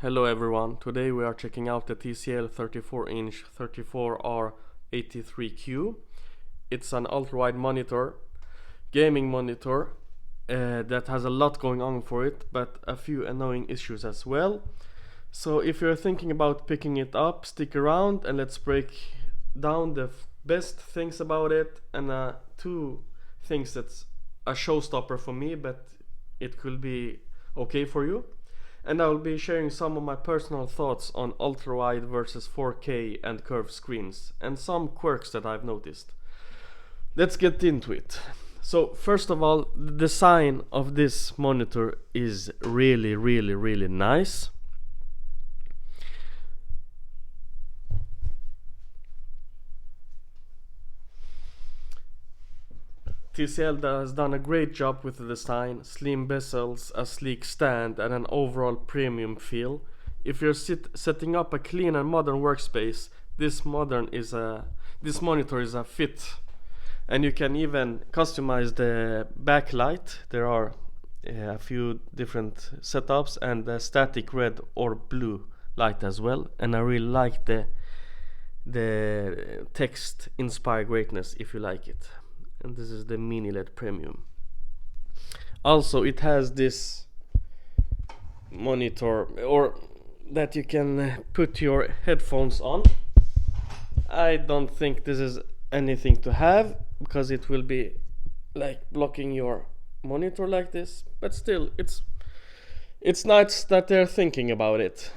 Hello everyone, today we are checking out the TCL 34-inch 34R83Q. It's an ultrawide monitor, gaming monitor that has a lot going on for it, but a few annoying issues as well. So if you're thinking about picking it up, stick around and let's break down the best things about it and two things that's a showstopper for me, but it could be okay for you. And I will be sharing some of my personal thoughts on ultrawide versus 4K and curved screens, and some quirks that I've noticed. Let's get into it. So first of all, the design of this monitor is really nice. TCL has done a great job with the design, slim bezels, a sleek stand and an overall premium feel. If you're setting up a clean and modern workspace, this monitor is a fit. And you can even customize the backlight. There are a few different setups and the static red or blue light as well. And I really like the text inspire greatness if you like it. And this is the mini LED premium. Also it has this monitor or that you can put your headphones on. I don't think this is anything to have because it will be like blocking your monitor like this, but still it's nice that they're thinking about it.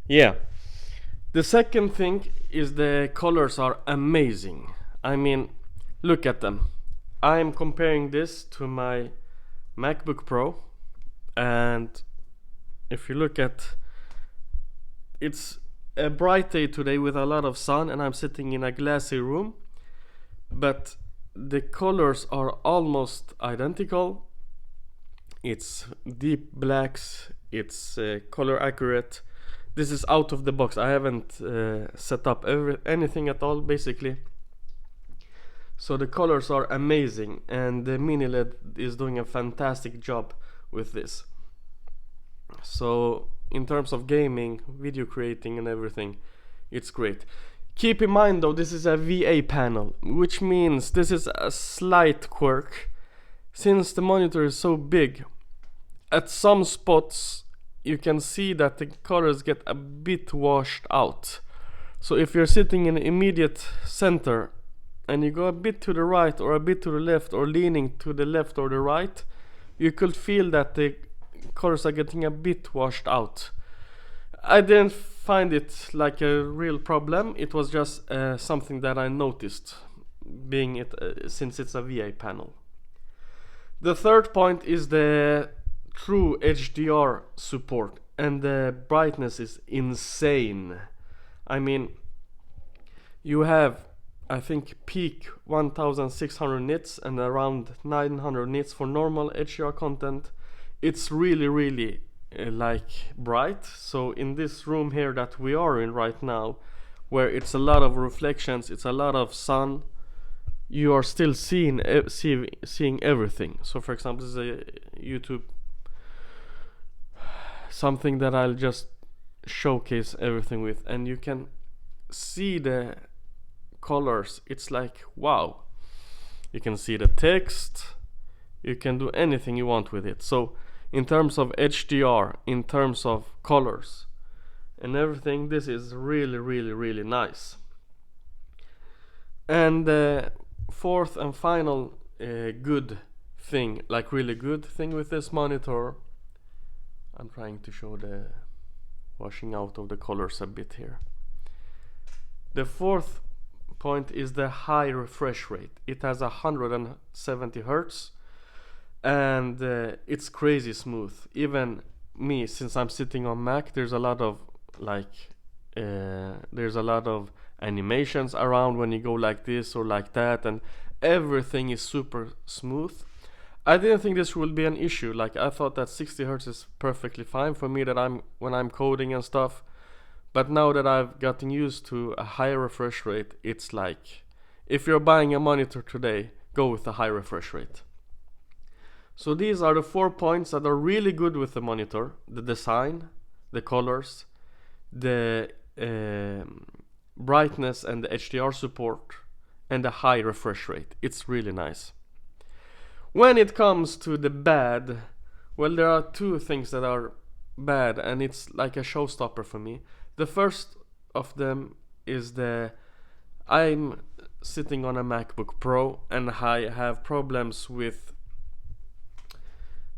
Yeah. The second thing is the colors are amazing. I mean, look at them. I'm comparing this to my MacBook Pro, and if you look at, it's a bright day today with a lot of sun and I'm sitting in a glassy room, but the colors are almost identical. It's deep blacks, it's color accurate. This is out of the box. I haven't set up anything at all basically. So the colors are amazing and the mini LED is doing a fantastic job with this. So in terms of gaming, video creating and everything, it's great. Keep in mind though, this is a VA panel, which means this is a slight quirk. Since the monitor is so big, at some spots you can see that the colors get a bit washed out. So if you're sitting in the immediate center and you go a bit to the right or a bit to the left or leaning to the left or the right, you could feel that the colors are getting a bit washed out. I didn't find it like a real problem. It was just something that I noticed, being it since it's a VA panel. The third point is the true HDR support, and the brightness is insane. I mean, you have, I think, peak 1600 nits and around 900 nits for normal HDR content. It's really like bright. So in this room here that we are in right now, where it's a lot of reflections, it's a lot of sun, you are still seeing everything. So for example, this is a YouTube, something that I'll just showcase everything with, and you can see the colors. It's like wow. You can see the text, you can do anything you want with it. So in terms of HDR, in terms of colors and everything, this is really nice. And the fourth and final good thing, like really good thing with this monitor, I'm trying to show the washing out of the colors a bit here. The fourth point is the high refresh rate. It has 170 Hz and it's crazy smooth. Even me, since I'm sitting on Mac, there's a lot of animations around when you go like this or like that, and everything is super smooth. I didn't think this would be an issue. Like, I thought that 60 Hz is perfectly fine for me, that when I'm coding and stuff. But now that I've gotten used to a higher refresh rate, it's like, if you're buying a monitor today, go with a high refresh rate. So these are the 4 points that are really good with the monitor: the design, the colors, the brightness and the HDR support, and the high refresh rate. It's really nice. When it comes to the bad, well, there are 2 things that are bad, and it's like a showstopper for me. The first of them is I'm sitting on a MacBook Pro, and I have problems with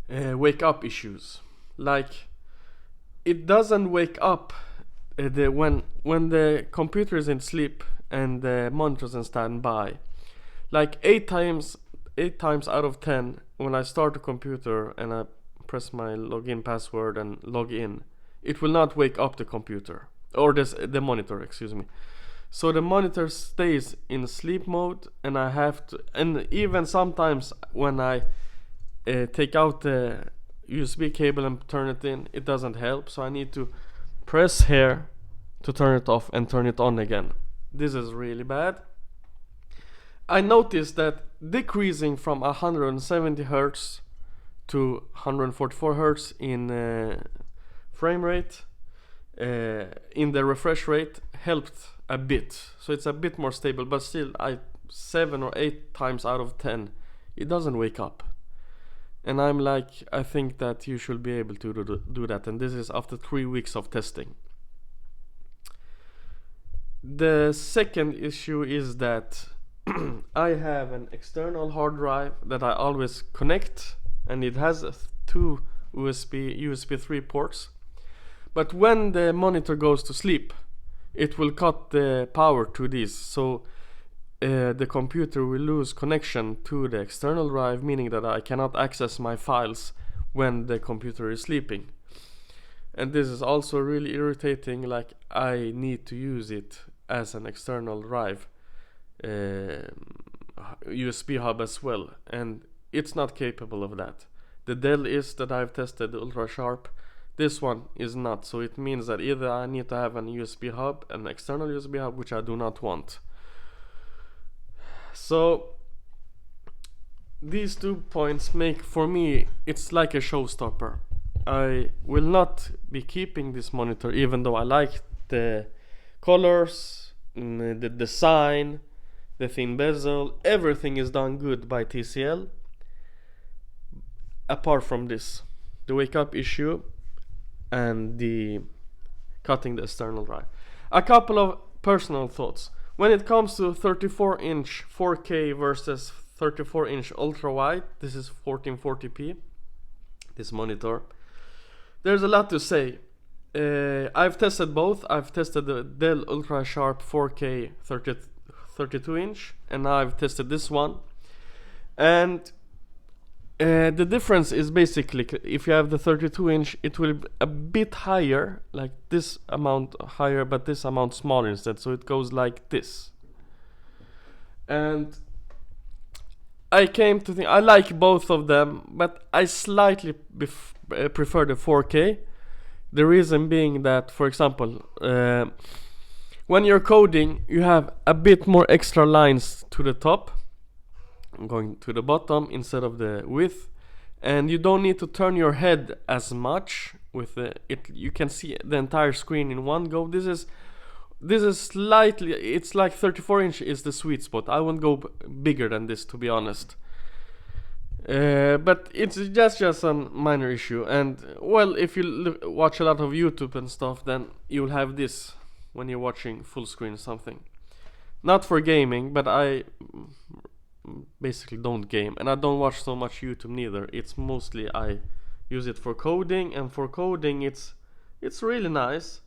wake up issues. Like, it doesn't wake up when the computer is in sleep and the monitor is in standby. Like 8 times out of 10, when I start the computer and I press my login password and log in, it will not wake up the computer or the monitor, excuse me. So the monitor stays in sleep mode, and I have to, and even sometimes when I take out the USB cable and turn it in, it doesn't help. So I need to press here to turn it off and turn it on again. This is really bad. I noticed that decreasing from 170 Hz to 144 Hz in frame rate, in the refresh rate, helped a bit. So it's a bit more stable, but still, 7 or 8 times out of 10, it doesn't wake up. And I'm like, I think that you should be able to do that, and this is after 3 weeks of testing. The second issue is that I have an external hard drive that I always connect, and it has 2 USB 3 ports. But when the monitor goes to sleep, it will cut the power to these, so the computer will lose connection to the external drive, meaning that I cannot access my files when the computer is sleeping. And this is also really irritating. Like, I need to use it as an external drive, USB hub as well, and it's not capable of that. The Dell is that I've tested, the Ultra Sharp. This one is not, so it means that either I need to have an USB hub, an external USB hub, which I do not want. So these 2 points make, for me, it's like a showstopper. I will not be keeping this monitor, even though I like the colors, the design, the thin bezel, everything is done good by TCL. Apart from this, the wake up issue and the cutting the external drive. A couple of personal thoughts. When it comes to 34-inch 4K versus 34-inch ultra-wide, this is 1440p, this monitor, there's a lot to say. I've tested both. I've tested the Dell Ultra Sharp 4K 32-inch, and now I've tested this one. And the difference is basically, if you have the 32-inch, it will be a bit higher, like this amount higher, but this amount smaller instead. So it goes like this. And I came to think I like both of them, but I slightly prefer the 4K. The reason being that, for example, when you're coding, you have a bit more extra lines to the top, going to the bottom instead of the width, and you don't need to turn your head as much with it. You can see the entire screen in one go. This is slightly, it's like 34-inch is the sweet spot. I won't go bigger than this, to be honest. But it's just a minor issue. And well, if you watch a lot of YouTube and stuff, then you'll have this when you're watching full screen or something. Not for gaming, but I basically don't game, and I don't watch so much YouTube neither. It's mostly I use it for coding, and for coding it's really nice.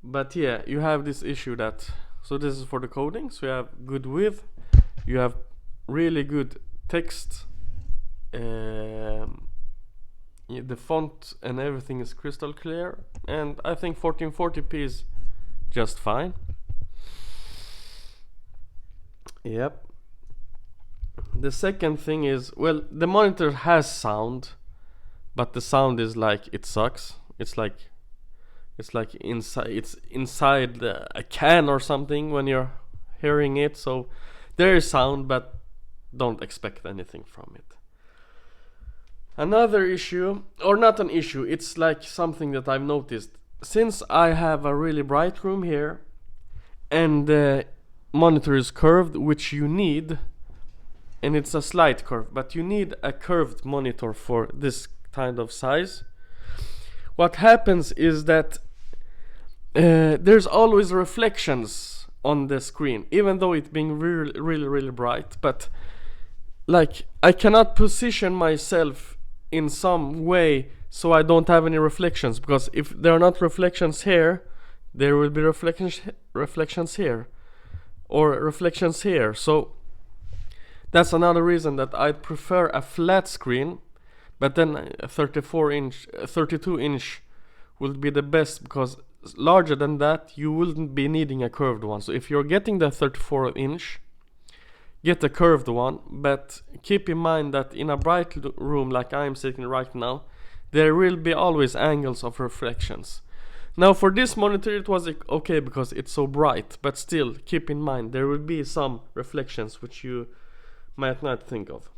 But yeah, you have this issue that, so this is for the coding, so you have good width, you have really good text, the font and everything is crystal clear, and I think 1440p is just fine. Yep. The second thing is, well, the monitor has sound, but the sound is like, it sucks. It's like inside a can or something when you're hearing it. So there is sound, but don't expect anything from it. Another issue, or not an issue, it's like something that I've noticed. Since I have a really bright room here and the monitor is curved, which you need, and it's a slight curve, but you need a curved monitor for this kind of size. What happens is that there's always reflections on the screen, even though it's being really bright. But like, I cannot position myself in some way so I don't have any reflections, because if there are not reflections here, there will be reflections here, or reflections here. So that's another reason that I'd prefer a flat screen, but then a 32 inch would be the best, because larger than that you wouldn't be needing a curved one. So if you're getting the 34 inch, get a curved one, but keep in mind that in a bright room like I'm sitting right now, there will be always angles of reflections. Now for this monitor it was okay because it's so bright, but still keep in mind there will be some reflections which you might not think of.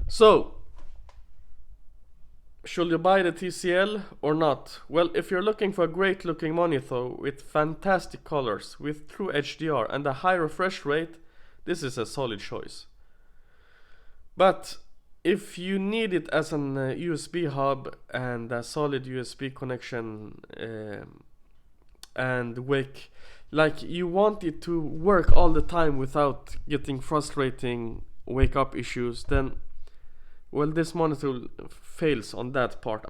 So, should you buy the TCL or not? Well, if you're looking for a great looking monitor with fantastic colors, with true HDR and a high refresh rate, this is a solid choice. But if you need it as an USB hub and a solid USB connection and like you want it to work all the time without getting frustrating wake up issues, then well, this monitor fails on that part.